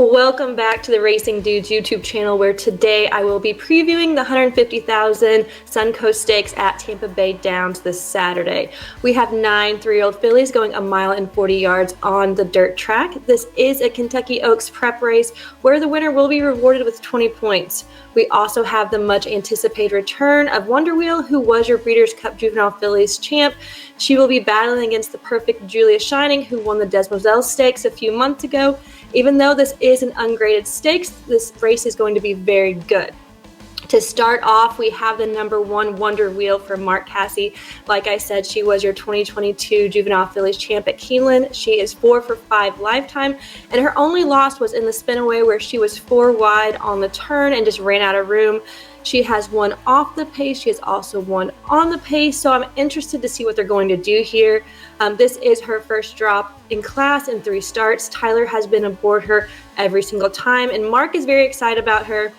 Welcome back to the Racing Dudes YouTube channel, where today I will be previewing the 150,000 Suncoast Stakes at Tampa Bay Downs this Saturday. We have 9 3-year-old fillies going 1 mile and 40 yards on the dirt track. This is a Kentucky Oaks prep race where the winner will be rewarded with 20 points. We also have the much anticipated return of Wonder Wheel, who was your Breeders Cup Juvenile Fillies champ. She will be battling against the perfect Julia Shining, who won the Demoiselle Stakes a few months ago. Even though this is an ungraded stakes, this race is going to be very good. To start off, we have the number 1 Wonder Wheel for Mark Casse. Like I said, she was your 2022 Juvenile Fillies champ at Keeneland. She is 4 for 5 lifetime, and her only loss was in the spin-away where she was 4 wide on the turn and just ran out of room. She has won off the pace. She has also won on the pace, so I'm interested to see what they're going to do here. This is her first drop in class in 3 starts. Tyler has been aboard her every single time, and Mark is very excited about her.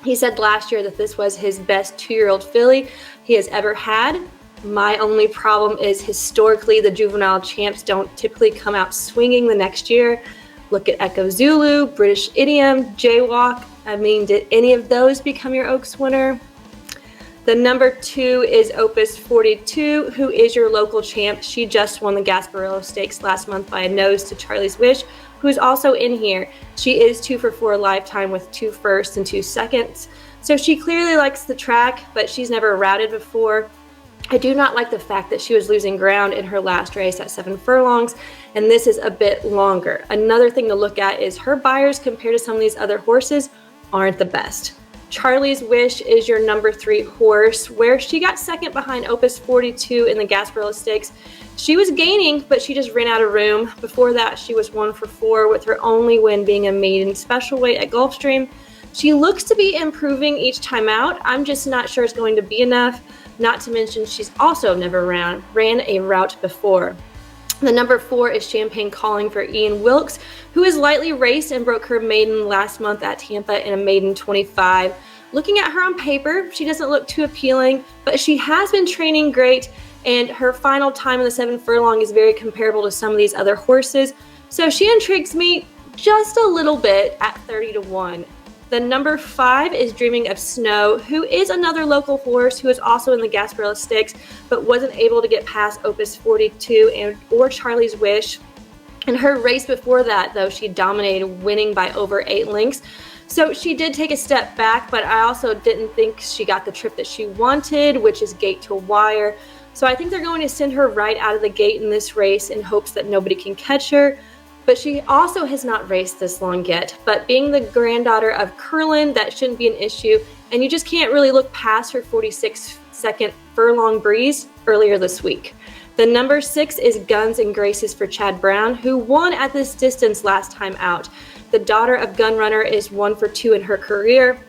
He said last year that this was his best 2-year-old filly he has ever had. My only problem is historically the juvenile champs don't typically come out swinging the next year. Look at Echo Zulu, British Idiom, Jaywalk. I mean, did any of those become your Oaks winner? The number 2 is Opus 42, who is your local champ. She just won the Gasparilla Stakes last month by a nose to Charlie's Wish, who's also in here. She is 2 for 4 lifetime with 2 firsts and 2 seconds. So she clearly likes the track, but she's never routed before. I do not like the fact that she was losing ground in her last race at 7 furlongs, and this is a bit longer. Another thing to look at is her buyers compared to some of these other horses aren't the best. Charlie's Wish is your number 3 horse, where she got second behind Opus 42 in the Gasparilla Stakes. She was gaining, but she just ran out of room. Before that, she was 1 for 4, with her only win being a maiden special weight at Gulfstream. She looks to be improving each time out. I'm just not sure it's going to be enough. Not to mention, she's also never ran a route before. The number 4 is Champagne Calling for Ian Wilkes, who is lightly raced and broke her maiden last month at Tampa in a maiden 25. Looking at her on paper, she doesn't look too appealing, but she has been training great, and her final time in the 7 furlong is very comparable to some of these other horses. So she intrigues me just a little bit at 30-1. The number 5 is Dreaming of Snow, who is another local horse who is also in the Gasparilla Stakes, but wasn't able to get past Opus 42 or Charlie's Wish. In her race before that, though, she dominated, winning by over 8 lengths. So she did take a step back, but I also didn't think she got the trip that she wanted, which is gate to wire. So I think they're going to send her right out of the gate in this race in hopes that nobody can catch her. But she also has not raced this long yet. But being the granddaughter of Curlin, that shouldn't be an issue. And you just can't really look past her 46-second furlong breeze earlier this week. The number 6 is Guns and Graces for Chad Brown, who won at this distance last time out. The daughter of Gunrunner is 1 for 2 in her career.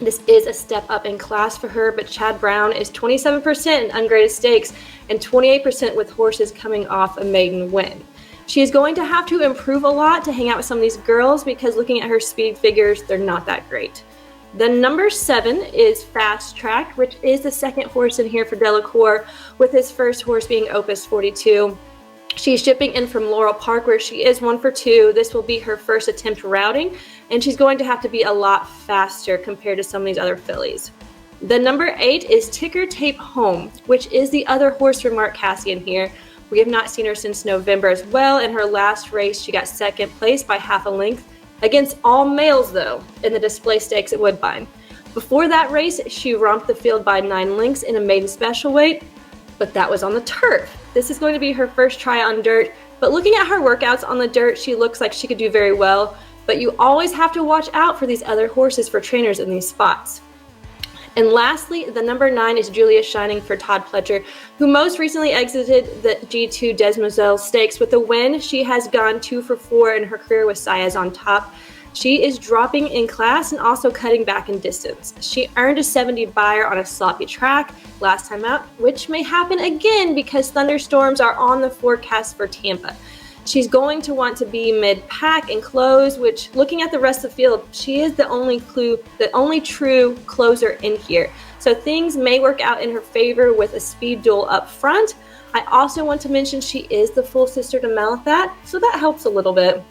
This is a step up in class for her, but Chad Brown is 27% in ungraded stakes and 28% with horses coming off a maiden win. She is going to have to improve a lot to hang out with some of these girls, because looking at her speed figures, they're not that great. The number 7 is Fast Track, which is the second horse in here for Delacour, with his first horse being Opus 42. She's shipping in from Laurel Park, where she is 1 for 2. This will be her first attempt routing, and she's going to have to be a lot faster compared to some of these other fillies. The number 8 is Ticker Tape Home, which is the other horse for Mark Casse in here. We have not seen her since November as well. In her last race, she got second place by half a length against all males, though, in the Display Stakes at Woodbine. Before that race, she romped the field by 9 lengths in a maiden special weight, but that was on the turf. This is going to be her first try on dirt, but looking at her workouts on the dirt, she looks like she could do very well, but you always have to watch out for these other horses for trainers in these spots. And lastly, the number 9 is Julia Shining for Todd Pletcher, who most recently exited the G2 Demoiselle Stakes with a win. She has gone 2 for 4 in her career with Saez on top. She is dropping in class and also cutting back in distance. She earned a 70 buyer on a sloppy track last time out, which may happen again because thunderstorms are on the forecast for Tampa. She's going to want to be mid-pack and close, which, looking at the rest of the field, she is the only true closer in here. So things may work out in her favor with a speed duel up front. I also want to mention she is the full sister to Malathat, so that helps a little bit.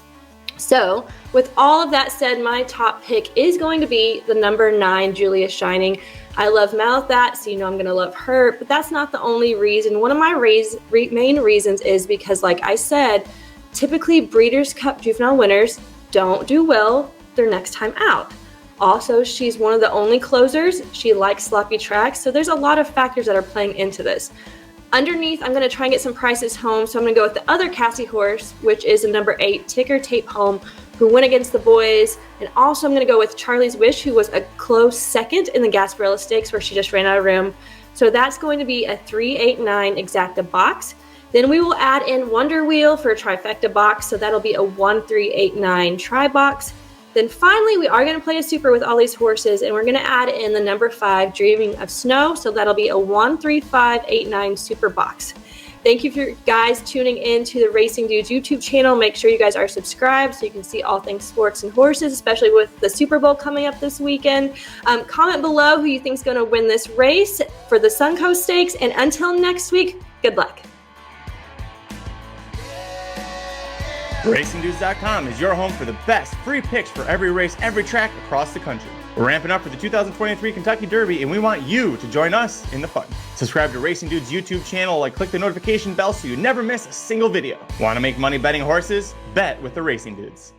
So with all of that said, my top pick is going to be the number 9, Julia Shining. I love Malathat, so you know I'm going to love her, but that's not the only reason. One of my main reasons is because, like I said, typically Breeders Cup Juvenile winners don't do well their next time out. Also, she's one of the only closers. She likes sloppy tracks, so there's a lot of factors that are playing into this. Underneath, I'm going to try and get some prices home, so I'm going to go with the other Cassie horse, which is the number 8, Ticker Tape Home, who went against the boys. And also I'm going to go with Charlie's Wish, who was a close second in the Gasparilla Stakes, where she just ran out of room. So that's going to be a 389 exacta box. Then we will add in Wonder Wheel for a trifecta box, so that'll be a 1389 tri box. Then finally, we are going to play a super with all these horses, and we're going to add in the number 5, Dreaming of Snow, so that'll be a 13589 super box. Thank you for guys tuning in to the Racing Dudes YouTube channel. Make sure you guys are subscribed so you can see all things sports and horses, especially with the Super Bowl coming up this weekend. Comment below who you think is going to win this race for the Suncoast Stakes, and until next week, good luck. RacingDudes.com is your home for the best free picks for every race, every track across the country. We're ramping up for the 2023 Kentucky Derby, and we want you to join us in the fun. Subscribe to Racing Dudes YouTube channel and click the notification bell so you never miss a single video. Want to make money betting horses? Bet with the Racing Dudes.